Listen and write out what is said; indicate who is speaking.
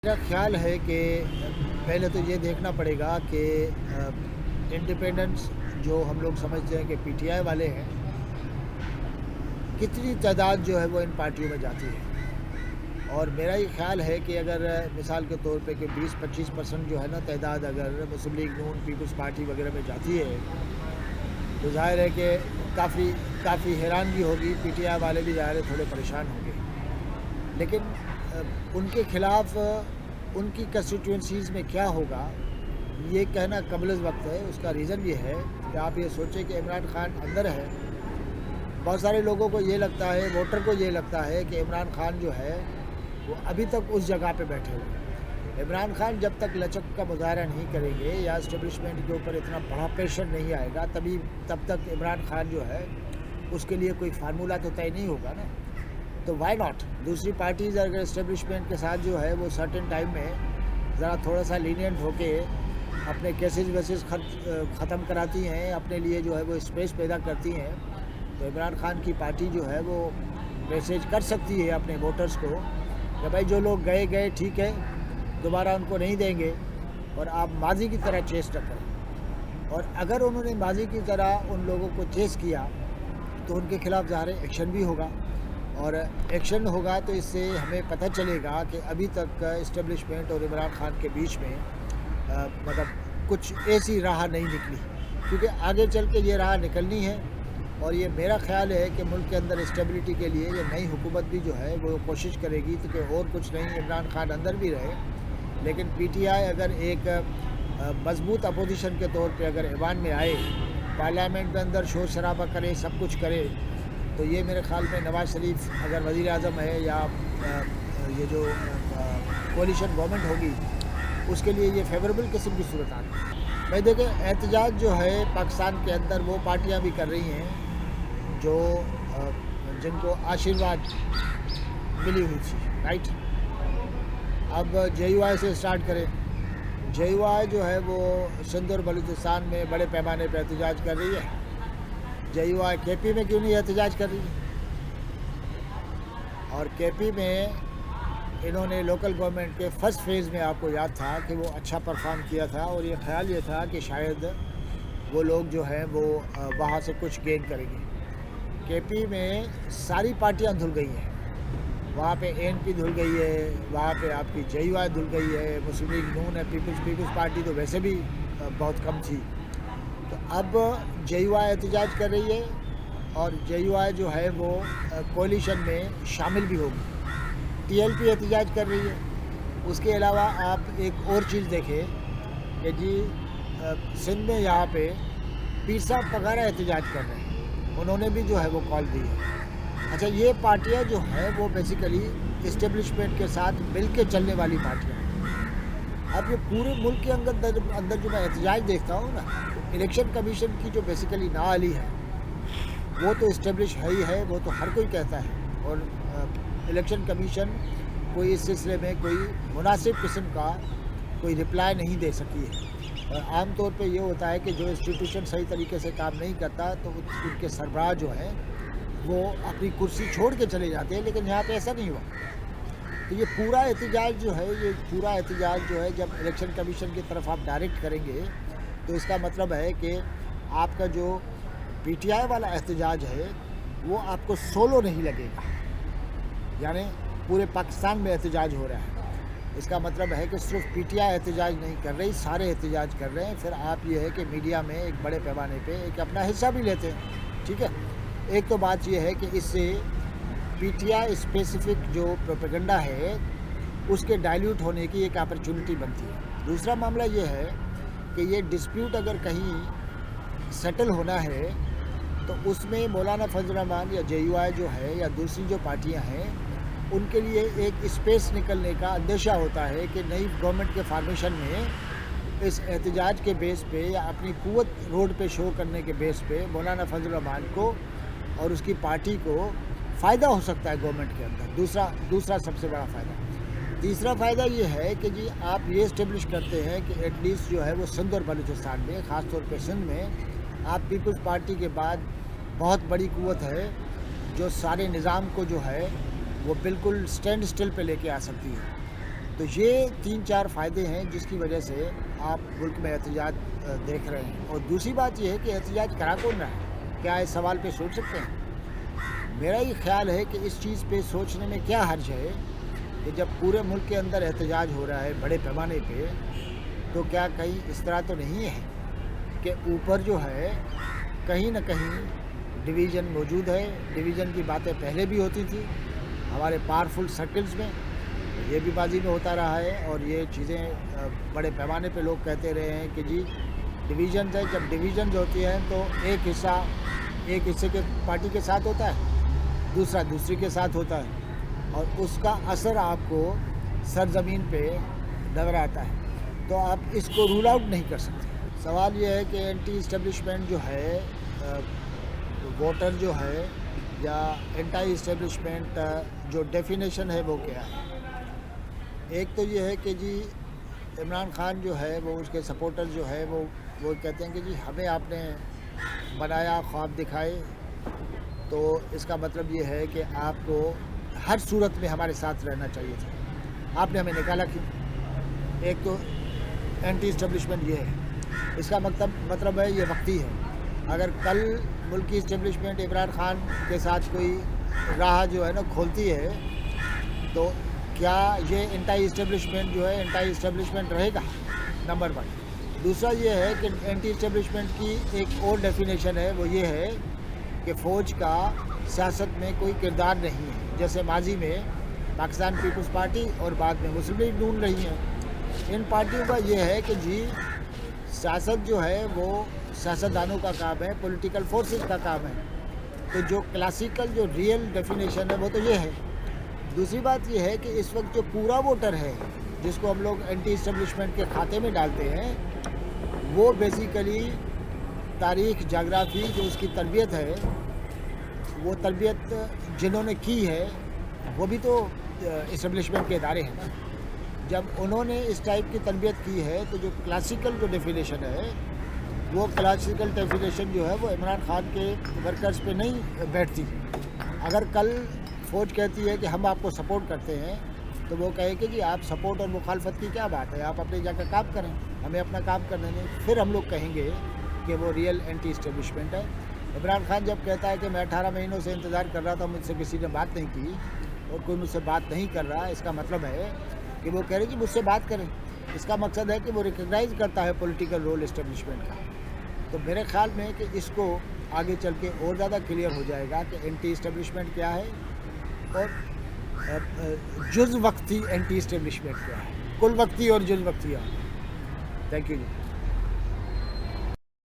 Speaker 1: मेरा ख्याल है कि पहले तो ये देखना पड़ेगा कि इंडिपेंडेंस जो हम लोग समझते हैं कि पीटीआई वाले हैं, कितनी तादाद जो है वो इन पार्टियों में जाती है। और मेरा ये ख्याल है कि अगर मिसाल के तौर पे कि 20-25% जो है ना तादाद अगर मुस्लिम लीग नून पीपल्स पार्टी वगैरह में जाती है, तो ज़ाहिर है कि काफ़ी हैरानगी होगी। पीटीआई वाले भी ज़ाहिर है थोड़े परेशान होंगे, लेकिन उनके ख़िलाफ़ उनकी कंस्टिट्यूंसीज़ में क्या होगा ये कहना कबल वक्त है। उसका रीज़न ये है कि आप ये सोचें कि इमरान खान अंदर है। बहुत सारे लोगों को ये लगता है, वोटर को ये लगता है कि इमरान खान जो है वो अभी तक उस जगह पे बैठे हुए हैं। इमरान खान जब तक लचक का मुजाहरा नहीं करेंगे या इस्टेब्लिशमेंट के ऊपर इतना बड़ा प्रेशर नहीं आएगा तब तक इमरान खान जो है उसके लिए कोई फार्मूला तो तय नहीं होगा ना। तो वाई नॉट दूसरी पार्टीज़ अगर इस्टेब्लिशमेंट के साथ जो है वो सर्टेन टाइम में ज़रा थोड़ा सा लीनियंट होके अपने केसेस वेसेस ख़त्म कराती हैं, अपने लिए जो है वो स्पेस पैदा करती हैं, तो इमरान खान की पार्टी जो है वो मैसेज कर सकती है अपने वोटर्स को कि भाई जो लोग गए ठीक है, दोबारा उनको नहीं देंगे और आप माजी की तरह चेस न करें। और अगर उन्होंने माजी की तरह उन लोगों को चेस किया तो उनके खिलाफ ज़ाहिर एक्शन भी होगा, और एक्शन होगा तो इससे हमें पता चलेगा कि अभी तक इस्टेब्लिशमेंट और इमरान खान के बीच में मतलब कुछ ऐसी राह नहीं निकली, क्योंकि आगे चल के ये राह निकलनी है। और ये मेरा ख्याल है कि मुल्क के अंदर इस्टेबिलिटी के लिए ये नई हुकूमत भी जो है वो कोशिश करेगी तो कि और कुछ नहीं, इमरान खान अंदर भी रहे, लेकिन पीटीआई अगर एक मजबूत अपोजिशन के तौर पे अगर ऐवान में आए, पार्लियामेंट में अंदर शोर शराबा करे, सब कुछ करे, तो ये मेरे ख़्याल में नवाज़ शरीफ अगर वज़ीर आज़म है या ये जो कोलिशन गवर्नमेंट होगी उसके लिए ये फेवरेबल किस्म की सूरत आ गई। भाई देखिए, एहतजाज जो है पाकिस्तान के अंदर वो पार्टियां भी कर रही हैं जो जिनको आशीर्वाद मिली हुई थी, राइट। अब जेयूआई से स्टार्ट करें। जेयूआई जो है वो सिंध और बलूचिस्तान में बड़े पैमाने पर एहतजाज कर रही है। जेयूआई केपी में क्यों नहीं एहतजाज कर रही है? और केपी में इन्होंने लोकल गवर्नमेंट के फर्स्ट फेज़ में, आपको याद था कि वो अच्छा परफॉर्म किया था और ये ख्याल ये था कि शायद वो लोग जो हैं वो वहाँ से कुछ गेन करेंगे। केपी में सारी पार्टियाँ धुल गई हैं। वहाँ पे एएनपी धुल गई है, वहाँ पे आपकी जेयूआई धुल गई है, मुस्लिम लीग नून है, पीपल्स पार्टी तो वैसे भी बहुत कम थी। तो अब जेयूआई एहतजाज कर रही है और जेयूआई जो है वो कोलिशन में शामिल भी होगी। टीएलपी एहतजाज कर रही है। उसके अलावा आप एक और चीज़ देखें कि जी सिंध में यहाँ पे पीर साहब वगैरह एहतजाज कर रहे हैं, उन्होंने भी जो है वो कॉल दी है। अच्छा, ये पार्टियाँ जो हैं वो बेसिकली इस्टेब्लिशमेंट के साथ मिल के चलने वाली पार्टियाँ हैं। अब ये पूरे मुल्क के अंदर जो मैं एहतजाज देखता हूँ ना, तो इलेक्शन कमीशन की जो बेसिकली नाअहली है वो तो इस्टेब्लिश है ही है, वो तो हर कोई कहता है। और इलेक्शन कमीशन कोई इस सिलसिले में कोई मुनासिब किस्म का कोई रिप्लाई नहीं दे सकी है। और आम तौर पे ये होता है कि जो इंस्टीट्यूशन सही तरीके से काम नहीं करता तो उनके सरबराह जो हैं वो अपनी कुर्सी छोड़ के चले जाते हैं, लेकिन यहाँ पे ऐसा नहीं हुआ। तो ये पूरा एहतजाज जो है जब इलेक्शन कमीशन की तरफ आप डायरेक्ट करेंगे तो इसका मतलब है कि आपका जो पीटीआई वाला एहतजाज है वो आपको सोलो नहीं लगेगा, यानी पूरे पाकिस्तान में एहतजाज हो रहा है। इसका मतलब है कि सिर्फ पीटीआई एहतजाज नहीं कर रही, सारे एहतजाज कर रहे हैं। फिर आप ये है कि मीडिया में एक बड़े पैमाने पे एक अपना हिस्सा भी लेते हैं, ठीक है। एक तो बात ये है कि इससे पीटीआई स्पेसिफिक जो प्रोपेगेंडा है उसके डाइल्यूट होने की एक अपॉर्चुनिटी बनती है। दूसरा मामला ये है कि ये डिस्प्यूट अगर कहीं सेटल होना है तो उसमें मौलाना फजल रहमान या जेयूआई जो है या दूसरी जो पार्टियां हैं उनके लिए एक स्पेस निकलने का अंदेशा होता है कि नई गवर्नमेंट के फॉर्मेशन में इस एहतजाज के बेस पे या अपनी कुव्वत रोड पे शो करने के बेस पे मौलाना फजल रहमान को और उसकी पार्टी को फ़ायदा हो सकता है गवर्नमेंट के अंदर। दूसरा सबसे बड़ा फ़ायदा। तीसरा फ़ायदा ये है कि जी आप ये इस्टेब्लिश करते हैं कि एटलीस्ट जो है वो सिंध और बलूचिस्तान में, ख़ास तौर पे सिंध में, आप पीपल्स पार्टी के बाद बहुत बड़ी कुव्वत है जो सारे निज़ाम को जो है वो बिल्कुल स्टैंड स्टिल पे लेके आ सकती है। تو یہ 3-4 فائدے ہیں جس کی وجہ سے آپ ملک میں احتجاج دیکھ رہے ہیں۔ اور دوسری بات یہ ہے کہ احتجاج کرا کون رہا ہے؟ کیا اس سوال پہ سوچ سکتے ہیں؟ میرا یہ خیال ہے کہ اس چیز پہ سوچنے میں کیا حرج ہے کہ جب پورے ملک کے اندر احتجاج ہو رہا ہے بڑے پیمانے پہ، تو کیا کہیں اس طرح تو نہیں ہے کہ اوپر جو ہے کہیں نہ کہیں ڈویژن موجود ہے؟ ڈویژن کی باتیں پہلے بھی ہوتی تھی ہمارے پاورفل سرکلز میں، یہ بھی بازی میں ہوتا رہا ہے، اور یہ چیزیں بڑے پیمانے پہ لوگ کہتے رہے ہیں کہ جی ڈویژنز ہے۔ جب ڈویژنز ہوتی ہیں تو ایک حصے کے پارٹی کے ساتھ ہوتا ہے، دوسرا دوسری کے ساتھ ہوتا ہے، اور اس کا اثر آپ کو سرزمین پہ نظر آتا ہے، تو آپ اس کو رول آؤٹ نہیں کر سکتے۔ سوال یہ ہے کہ اینٹی اسٹیبلشمنٹ جو ہے، ووٹر جو ہے، یا اینٹی اسٹیبلشمنٹ جو ڈیفینیشن ہے وہ کیا ہے؟ ایک تو یہ ہے کہ جی عمران خان جو ہے وہ اس کے سپورٹر جو ہے وہ کہتے ہیں کہ جی ہمیں آپ نے بنایا، خواب دکھائے، تو اس کا مطلب یہ ہے کہ آپ کو ہر صورت میں ہمارے ساتھ رہنا چاہیے تھا، آپ نے ہمیں نکالا کیوں؟ ایک تو اینٹی اسٹیبلشمنٹ یہ ہے، اس کا مطلب ہے یہ وقتی ہے۔ اگر کل ملکی اسٹیبلشمنٹ عمران خان کے ساتھ کوئی راہ جو ہے نا کھولتی ہے، تو کیا یہ اینٹی اسٹیبلشمنٹ جو ہے اینٹی اسٹیبلشمنٹ رہے گا؟ نمبر 1۔ دوسرا یہ ہے کہ اینٹی اسٹیبلشمنٹ کی ایک اور ڈیفینیشن ہے، وہ یہ ہے کہ فوج کا سیاست میں کوئی کردار نہیں ہے، جیسے ماضی میں پاکستان پیپلز پارٹی اور بعد میں مسلم لیگ نون رہی ہیں۔ ان پارٹیوں کا یہ ہے کہ جی سیاست جو ہے وہ سیاستدانوں کا کام ہے، پولیٹیکل فورسز کا کام ہے، تو جو کلاسیکل جو ریئل ڈیفینیشن ہے وہ تو یہ ہے۔ دوسری بات یہ ہے کہ اس وقت جو پورا ووٹر ہے جس کو ہم لوگ اینٹی اسٹیبلشمنٹ کے کھاتے میں ڈالتے ہیں، وہ بیسیکلی تاریخ، جغرافی جو اس کی تربیت ہے، وہ تربیت جنہوں نے کی ہے وہ بھی تو اسٹیبلشمنٹ کے ادارے ہیں نا۔ جب انہوں نے اس ٹائپ کی تربیت کی ہے تو جو کلاسیکل جو ڈیفینیشن ہے، وہ کلاسیکل ڈیفینیشن جو ہے وہ عمران خان کے ورکرز پہ نہیں بیٹھتی۔ اگر کل فوج کہتی ہے کہ ہم آپ کو سپورٹ کرتے ہیں، تو وہ کہے کہ جی آپ سپورٹ اور مخالفت کی کیا بات ہے، آپ اپنے جا کر کام کریں، ہمیں اپنا کام کرنے دیں، پھر ہم لوگ کہیں گے کہ وہ ریئل اینٹی اسٹیبلشمنٹ ہے۔ عمران خان جب کہتا ہے کہ میں 18 مہینوں سے انتظار کر رہا تھا، مجھ سے کسی نے بات نہیں کی اور کوئی مجھ سے بات نہیں کر رہا، اس کا مطلب ہے کہ وہ کہہ رہے کہ مجھ سے بات کریں۔ اس کا مقصد ہے کہ وہ ریکگنائز کرتا ہے پولیٹیکل رول اسٹیبلشمنٹ کا۔ تو میرے خیال میں کہ اس کو آگے چل کے اور زیادہ کلیئر ہو جائے گا کہ اینٹی اسٹیبلشمنٹ کیا ہے اور جز وقتی اینٹی اسٹیبلشمنٹ کیا ہے، کل وقتی اور جز وقتی۔ Thank you G.